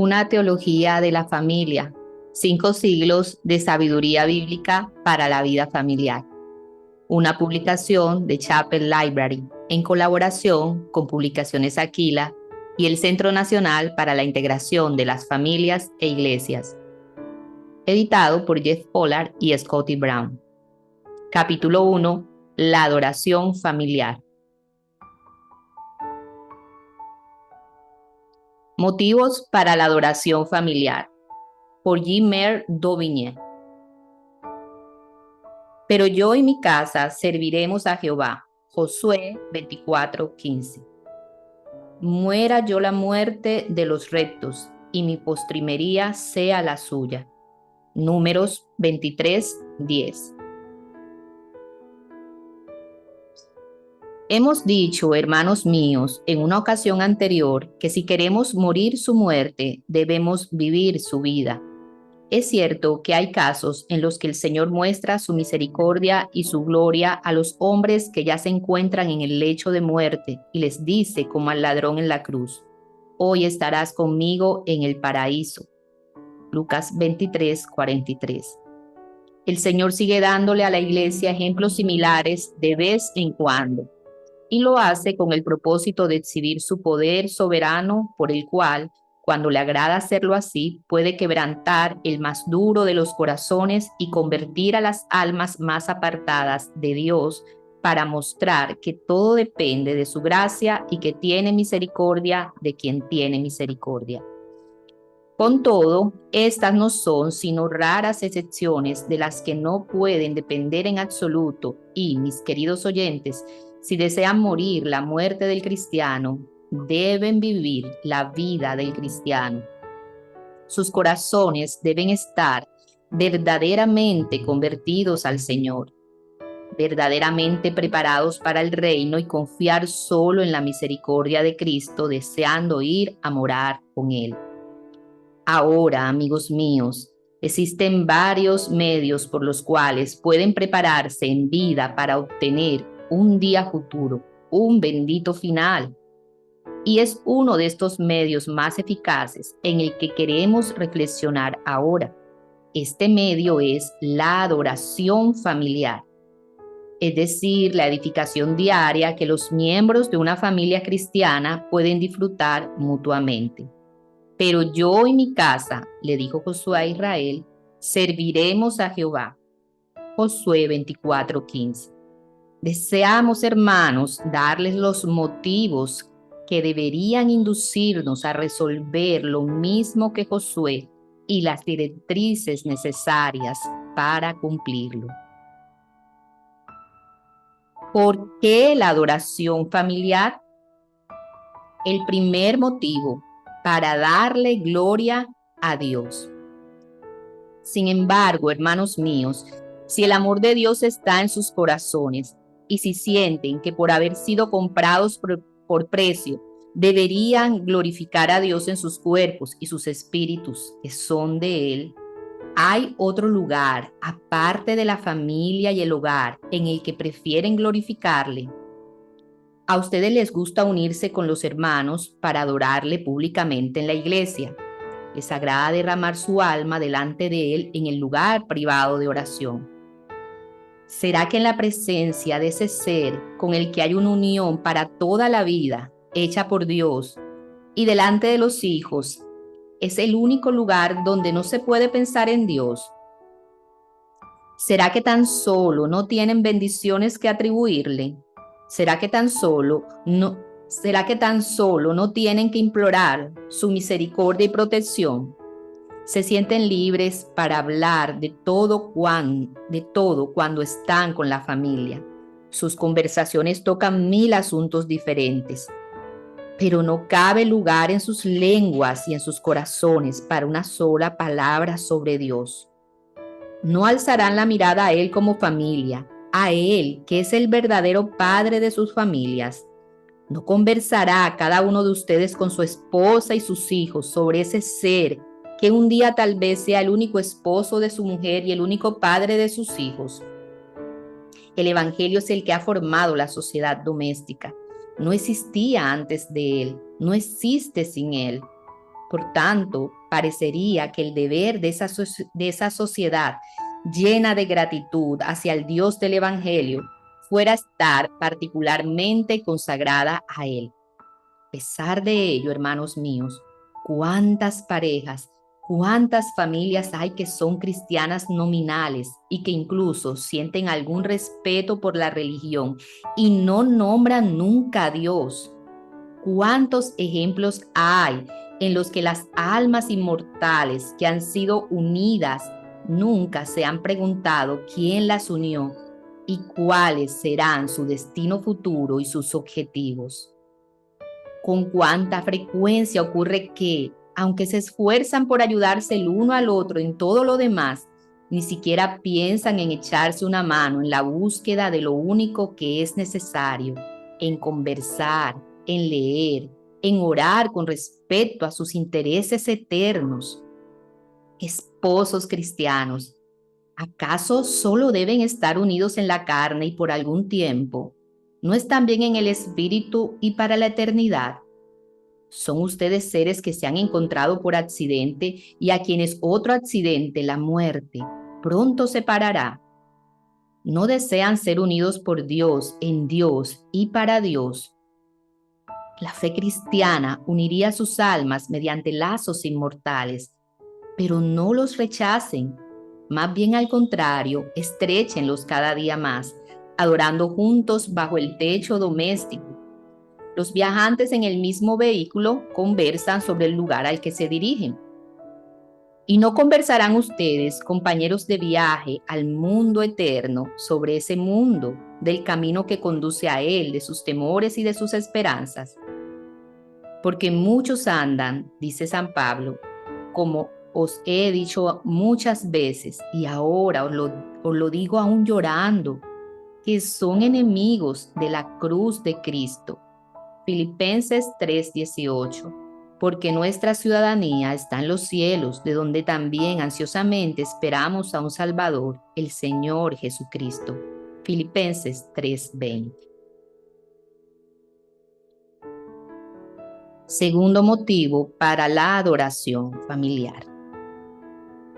Una teología de la familia. 5 siglos de sabiduría bíblica para la vida familiar. Una publicación de Chapel Library en colaboración con Publicaciones Aquila y el Centro Nacional para la Integración de las Familias e Iglesias. Editado por Jeff Pollard y Scotty Brown. Capítulo 1. La adoración familiar. Motivos para la adoración familiar. Por G. Daubigné. Pero yo y mi casa serviremos a Jehová. Josué 24:15. Muera yo la muerte de los rectos, y mi postrimería sea la suya. Números 23:10. Hemos dicho, hermanos míos, en una ocasión anterior, que si queremos morir su muerte, debemos vivir su vida. Es cierto que hay casos en los que el Señor muestra su misericordia y su gloria a los hombres que ya se encuentran en el lecho de muerte y les dice como al ladrón en la cruz: hoy estarás conmigo en el paraíso. Lucas 23:43. El Señor sigue dándole a la iglesia ejemplos similares de vez en cuando, y lo hace con el propósito de exhibir su poder soberano por el cual, cuando le agrada hacerlo así, puede quebrantar el más duro de los corazones y convertir a las almas más apartadas de Dios para mostrar que todo depende de su gracia y que tiene misericordia de quien tiene misericordia. Con todo, estas no son sino raras excepciones de las que no pueden depender en absoluto y, mis queridos oyentes, si desean morir la muerte del cristiano, deben vivir la vida del cristiano. Sus corazones deben estar verdaderamente convertidos al Señor, verdaderamente preparados para el reino y confiar solo en la misericordia de Cristo, deseando ir a morar con Él. Ahora, amigos míos, existen varios medios por los cuales pueden prepararse en vida para obtener un día futuro, un bendito final. Y es uno de estos medios más eficaces en el que queremos reflexionar ahora. Este medio es la adoración familiar, es decir, la edificación diaria que los miembros de una familia cristiana pueden disfrutar mutuamente. Pero yo y mi casa, le dijo Josué a Israel, serviremos a Jehová. Josué 24:15. Deseamos, hermanos, darles los motivos que deberían inducirnos a resolver lo mismo que Josué y las directrices necesarias para cumplirlo. ¿Por qué la adoración familiar? El primer motivo: para darle gloria a Dios. Sin embargo, hermanos míos, si el amor de Dios está en sus corazones y si sienten que por haber sido comprados por precio, deberían glorificar a Dios en sus cuerpos y sus espíritus que son de Él, hay otro lugar, aparte de la familia y el hogar, en el que prefieren glorificarle. A ustedes les gusta unirse con los hermanos para adorarle públicamente en la iglesia. Les agrada derramar su alma delante de Él en el lugar privado de oración. ¿Será que en la presencia de ese ser con el que hay una unión para toda la vida, hecha por Dios, y delante de los hijos, es el único lugar donde no se puede pensar en Dios? ¿Será que tan solo no tienen bendiciones que atribuirle? ¿Será que tan solo no tienen que implorar su misericordia y protección? Se sienten libres para hablar de todo cuando están con la familia. Sus conversaciones tocan 1000 asuntos diferentes, pero no cabe lugar en sus lenguas y en sus corazones para una sola palabra sobre Dios. No alzarán la mirada a Él como familia, a Él, que es el verdadero padre de sus familias. No conversará cada uno de ustedes con su esposa y sus hijos sobre ese ser que un día tal vez sea el único esposo de su mujer y el único padre de sus hijos. El Evangelio es el que ha formado la sociedad doméstica. No existía antes de Él, no existe sin Él. Por tanto, parecería que el deber de esa sociedad llena de gratitud hacia el Dios del Evangelio fuera estar particularmente consagrada a Él. A pesar de ello, hermanos míos, cuántas parejas, cuántas familias hay que son cristianas nominales y que incluso sienten algún respeto por la religión y no nombran nunca a Dios. ¿Cuántos ejemplos hay en los que las almas inmortales que han sido unidas nunca se han preguntado quién las unió y cuáles serán su destino futuro y sus objetivos? ¿Con cuánta frecuencia ocurre que, aunque se esfuerzan por ayudarse el uno al otro en todo lo demás, ni siquiera piensan en echarse una mano en la búsqueda de lo único que es necesario, en conversar, en leer, en orar con respecto a sus intereses eternos? Esposos cristianos, ¿acaso solo deben estar unidos en la carne y por algún tiempo? ¿No están bien en el espíritu y para la eternidad? ¿Son ustedes seres que se han encontrado por accidente y a quienes otro accidente, la muerte, pronto separará? ¿No desean ser unidos por Dios, en Dios y para Dios? La fe cristiana uniría sus almas mediante lazos inmortales, pero no los rechacen. Más bien al contrario, estréchenlos cada día más, adorando juntos bajo el techo doméstico. Los viajantes en el mismo vehículo conversan sobre el lugar al que se dirigen. Y no conversarán ustedes, compañeros de viaje al mundo eterno, sobre ese mundo, del camino que conduce a él, de sus temores y de sus esperanzas. Porque muchos andan, dice San Pablo, como os he dicho muchas veces, y ahora os lo digo aún llorando, que son enemigos de la cruz de Cristo. Filipenses 3:18, porque nuestra ciudadanía está en los cielos, de donde también ansiosamente esperamos a un Salvador, el Señor Jesucristo. Filipenses 3:20. Segundo motivo para la adoración familiar: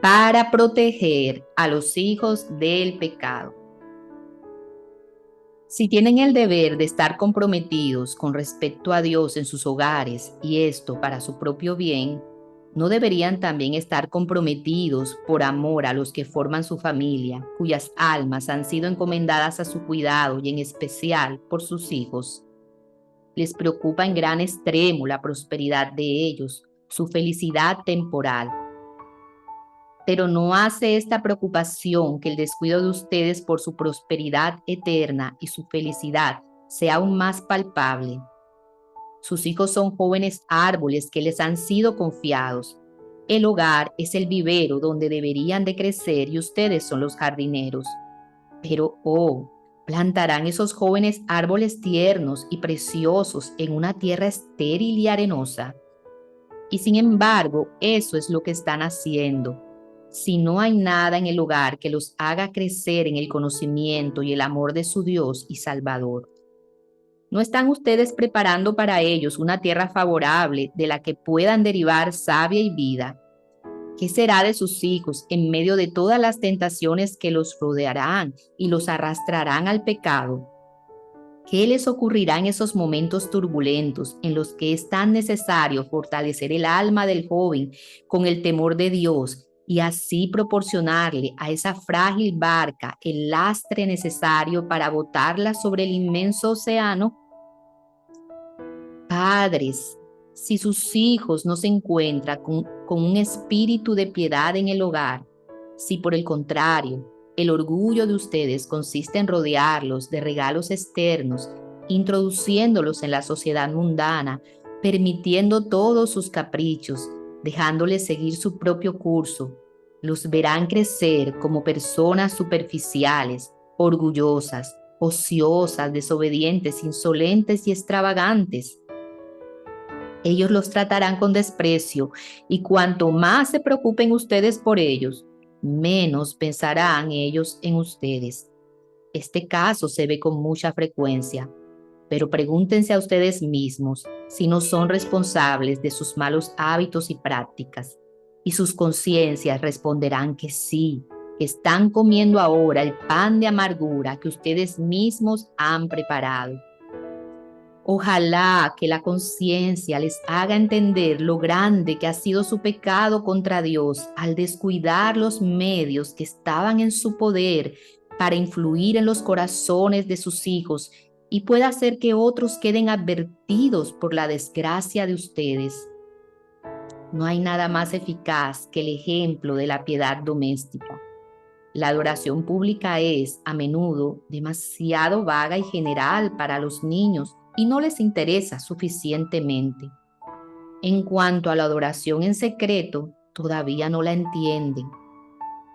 para proteger a los hijos del pecado. Si tienen el deber de estar comprometidos con respecto a Dios en sus hogares y esto para su propio bien, ¿no deberían también estar comprometidos por amor a los que forman su familia, cuyas almas han sido encomendadas a su cuidado y en especial por sus hijos? Les preocupa en gran extremo la prosperidad de ellos, su felicidad temporal. Pero no hace esta preocupación que el descuido de ustedes por su prosperidad eterna y su felicidad sea aún más palpable. Sus hijos son jóvenes árboles que les han sido confiados. El hogar es el vivero donde deberían de crecer y ustedes son los jardineros. Pero, plantarán esos jóvenes árboles tiernos y preciosos en una tierra estéril y arenosa. Y sin embargo, eso es lo que están haciendo. Si no hay nada en el hogar que los haga crecer en el conocimiento y el amor de su Dios y Salvador, ¿no están ustedes preparando para ellos una tierra favorable de la que puedan derivar savia y vida? ¿Qué será de sus hijos en medio de todas las tentaciones que los rodearán y los arrastrarán al pecado? ¿Qué les ocurrirá en esos momentos turbulentos en los que es tan necesario fortalecer el alma del joven con el temor de Dios y así proporcionarle a esa frágil barca el lastre necesario para botarla sobre el inmenso océano? Padres, si sus hijos no se encuentran con un espíritu de piedad en el hogar, si por el contrario, el orgullo de ustedes consiste en rodearlos de regalos externos, introduciéndolos en la sociedad mundana, permitiendo todos sus caprichos, dejándoles seguir su propio curso, los verán crecer como personas superficiales, orgullosas, ociosas, desobedientes, insolentes y extravagantes. Ellos los tratarán con desprecio y cuanto más se preocupen ustedes por ellos, menos pensarán ellos en ustedes. Este caso se ve con mucha frecuencia. Pero pregúntense a ustedes mismos si no son responsables de sus malos hábitos y prácticas. Y sus conciencias responderán que sí, que están comiendo ahora el pan de amargura que ustedes mismos han preparado. Ojalá que la conciencia les haga entender lo grande que ha sido su pecado contra Dios al descuidar los medios que estaban en su poder para influir en los corazones de sus hijos y pueda hacer que otros queden advertidos por la desgracia de ustedes. No hay nada más eficaz que el ejemplo de la piedad doméstica. La adoración pública es, a menudo, demasiado vaga y general para los niños y no les interesa suficientemente. En cuanto a la adoración en secreto, todavía no la entienden.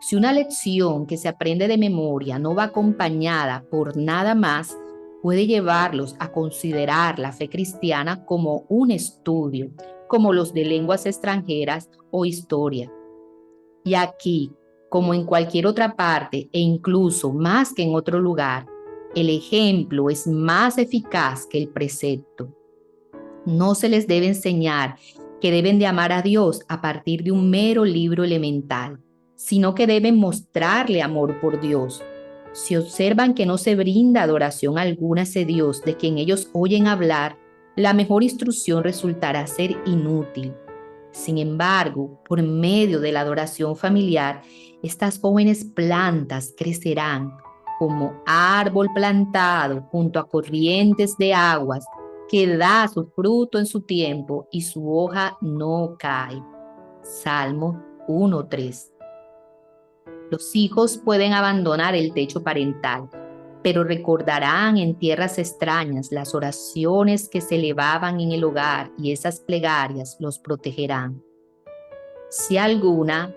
Si una lección que se aprende de memoria no va acompañada por nada más, puede llevarlos a considerar la fe cristiana como un estudio, como los de lenguas extranjeras o historia. Y aquí, como en cualquier otra parte e incluso más que en otro lugar, el ejemplo es más eficaz que el precepto. No se les debe enseñar que deben de amar a Dios a partir de un mero libro elemental, sino que deben mostrarle amor por Dios. Si observan que no se brinda adoración alguna a ese Dios de quien ellos oyen hablar, la mejor instrucción resultará ser inútil. Sin embargo, por medio de la adoración familiar, estas jóvenes plantas crecerán como árbol plantado junto a corrientes de aguas que da su fruto en su tiempo y su hoja no cae. Salmo 1:3. Los hijos pueden abandonar el techo parental, pero recordarán en tierras extrañas las oraciones que se elevaban en el hogar y esas plegarias los protegerán. Si alguna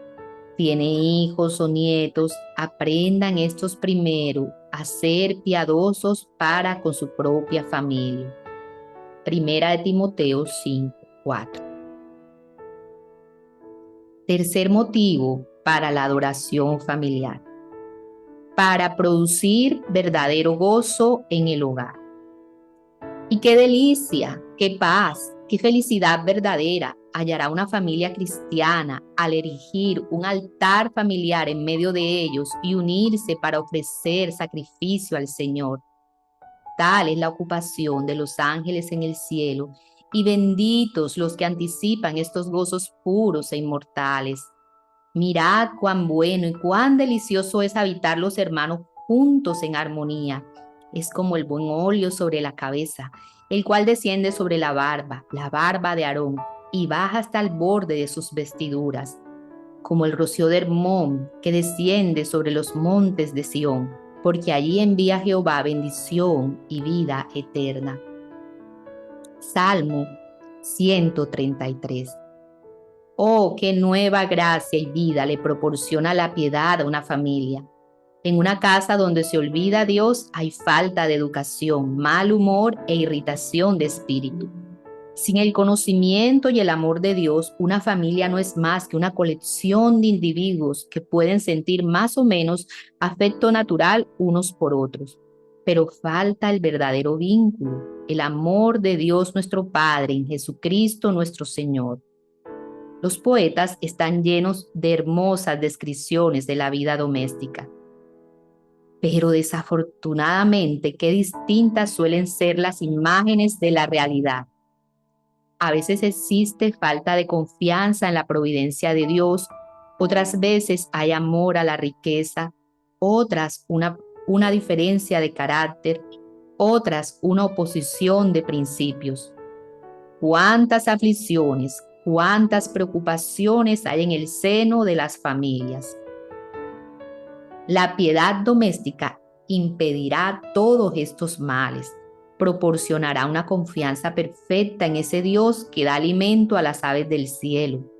tiene hijos o nietos, aprendan estos primero a ser piadosos para con su propia familia. Primera de Timoteo 5:4. Tercer motivo para la adoración familiar: para producir verdadero gozo en el hogar. Y qué delicia, qué paz, qué felicidad verdadera hallará una familia cristiana al erigir un altar familiar en medio de ellos y unirse para ofrecer sacrificio al Señor. Tal es la ocupación de los ángeles en el cielo, y benditos los que anticipan estos gozos puros e inmortales. Mirad cuán bueno y cuán delicioso es habitar los hermanos juntos en armonía. Es como el buen óleo sobre la cabeza, el cual desciende sobre la barba de Aarón, y baja hasta el borde de sus vestiduras, como el rocío de Hermón que desciende sobre los montes de Sión, porque allí envía Jehová bendición y vida eterna. Salmo 133. Oh, qué nueva gracia y vida le proporciona la piedad a una familia. En una casa donde se olvida a Dios hay falta de educación, mal humor e irritación de espíritu. Sin el conocimiento y el amor de Dios, una familia no es más que una colección de individuos que pueden sentir más o menos afecto natural unos por otros. Pero falta el verdadero vínculo, el amor de Dios nuestro Padre en Jesucristo nuestro Señor. Los poetas están llenos de hermosas descripciones de la vida doméstica. Pero desafortunadamente, qué distintas suelen ser las imágenes de la realidad. A veces existe falta de confianza en la providencia de Dios, otras veces hay amor a la riqueza, otras una diferencia de carácter, otras una oposición de principios. Cuántas aflicciones, cuántas preocupaciones hay en el seno de las familias. La piedad doméstica impedirá todos estos males, proporcionará una confianza perfecta en ese Dios que da alimento a las aves del cielo,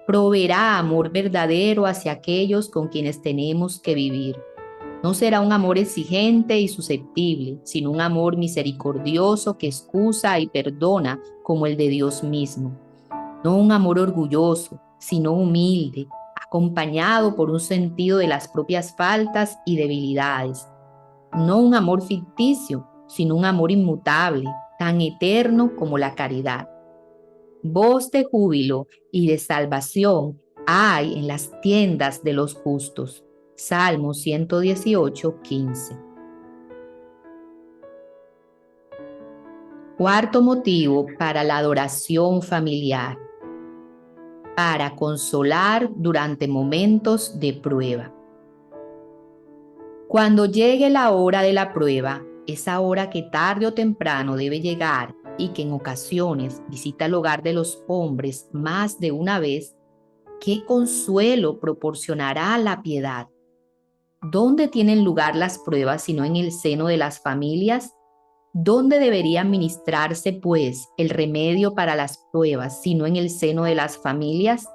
proveerá amor verdadero hacia aquellos con quienes tenemos que vivir. No será un amor exigente y susceptible, sino un amor misericordioso que excusa y perdona como el de Dios mismo. No un amor orgulloso, sino humilde, acompañado por un sentido de las propias faltas y debilidades. No un amor ficticio, sino un amor inmutable, tan eterno como la caridad. Voz de júbilo y de salvación hay en las tiendas de los justos. Salmo 118, 15. Cuarto motivo para la adoración familiar: para consolar durante momentos de prueba. Cuando llegue la hora de la prueba, esa hora que tarde o temprano debe llegar y que en ocasiones visita el hogar de los hombres más de una vez, ¿qué consuelo proporcionará la piedad? ¿Dónde tienen lugar las pruebas sino en el seno de las familias? ¿Dónde debería ministrarse, pues, el remedio para las pruebas sino en el seno de las familias?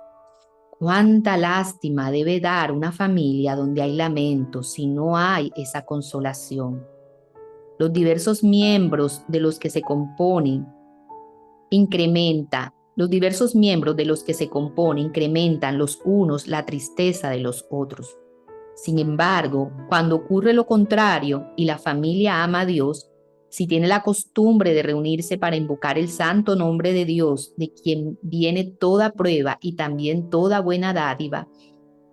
Cuánta lástima debe dar una familia donde hay lamento si no hay esa consolación. Los diversos miembros de los que se componen incrementan los unos la tristeza de los otros. Sin embargo, cuando ocurre lo contrario y la familia ama a Dios, si tiene la costumbre de reunirse para invocar el santo nombre de Dios, de quien viene toda prueba y también toda buena dádiva,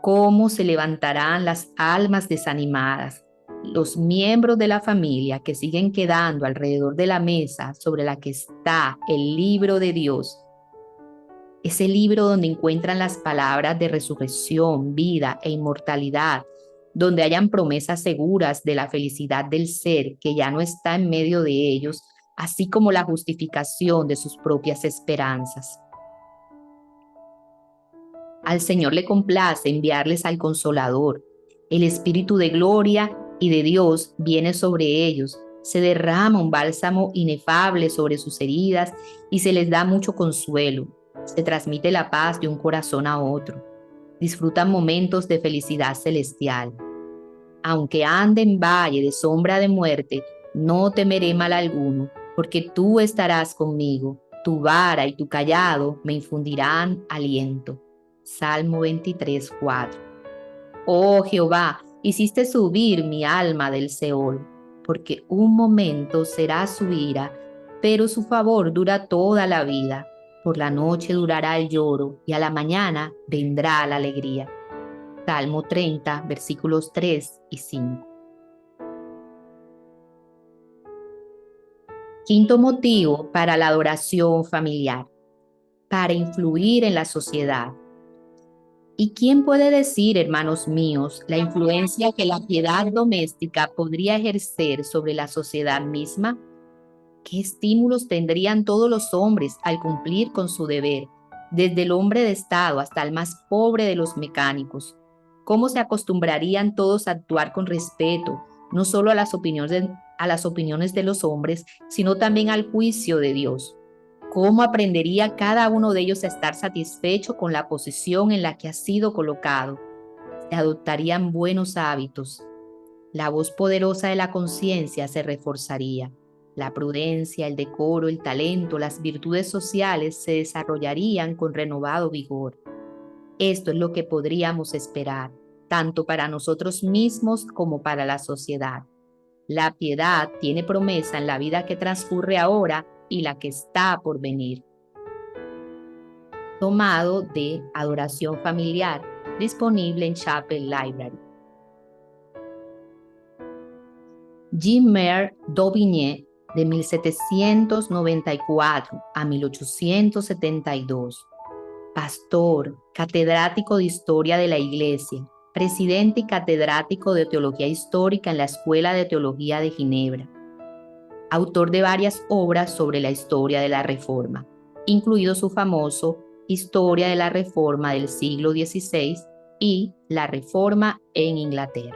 ¿cómo se levantarán las almas desanimadas? Los miembros de la familia que siguen quedando alrededor de la mesa sobre la que está el libro de Dios, ese libro donde encuentran las palabras de resurrección, vida e inmortalidad, donde hayan promesas seguras de la felicidad del ser que ya no está en medio de ellos, así como la justificación de sus propias esperanzas. Al Señor le complace enviarles al Consolador. El Espíritu de gloria y de Dios viene sobre ellos. Se derrama un bálsamo inefable sobre sus heridas y se les da mucho consuelo. Se transmite la paz de un corazón a otro. Disfrutan momentos de felicidad celestial. Aunque ande en valle de sombra de muerte, no temeré mal alguno, porque tú estarás conmigo. Tu vara y tu cayado me infundirán aliento. Salmo 23, 4. Oh Jehová, hiciste subir mi alma del Seol, porque un momento será su ira, pero su favor dura toda la vida. Por la noche durará el lloro y a la mañana vendrá la alegría. Salmo 30, versículos 3 y 5. Quinto motivo para la adoración familiar: para influir en la sociedad. ¿Y quién puede decir, hermanos míos, la influencia que la piedad doméstica podría ejercer sobre la sociedad misma? ¿Qué estímulos tendrían todos los hombres al cumplir con su deber, desde el hombre de Estado hasta el más pobre de los mecánicos? ¿Cómo se acostumbrarían todos a actuar con respeto, no solo a las opiniones de los hombres, sino también al juicio de Dios? ¿Cómo aprendería cada uno de ellos a estar satisfecho con la posición en la que ha sido colocado? Se adoptarían buenos hábitos. La voz poderosa de la conciencia se reforzaría. La prudencia, el decoro, el talento, las virtudes sociales se desarrollarían con renovado vigor. Esto es lo que podríamos esperar, tanto para nosotros mismos como para la sociedad. La piedad tiene promesa en la vida que transcurre ahora y la que está por venir. Tomado de Adoración Familiar, disponible en Chapel Library. Jean-Marie d'Aubigné, de 1794 a 1872. Pastor, catedrático de Historia de la Iglesia, presidente y catedrático de Teología Histórica en la Escuela de Teología de Ginebra. Autor de varias obras sobre la historia de la Reforma, incluido su famoso Historia de la Reforma del siglo XVI y La Reforma en Inglaterra.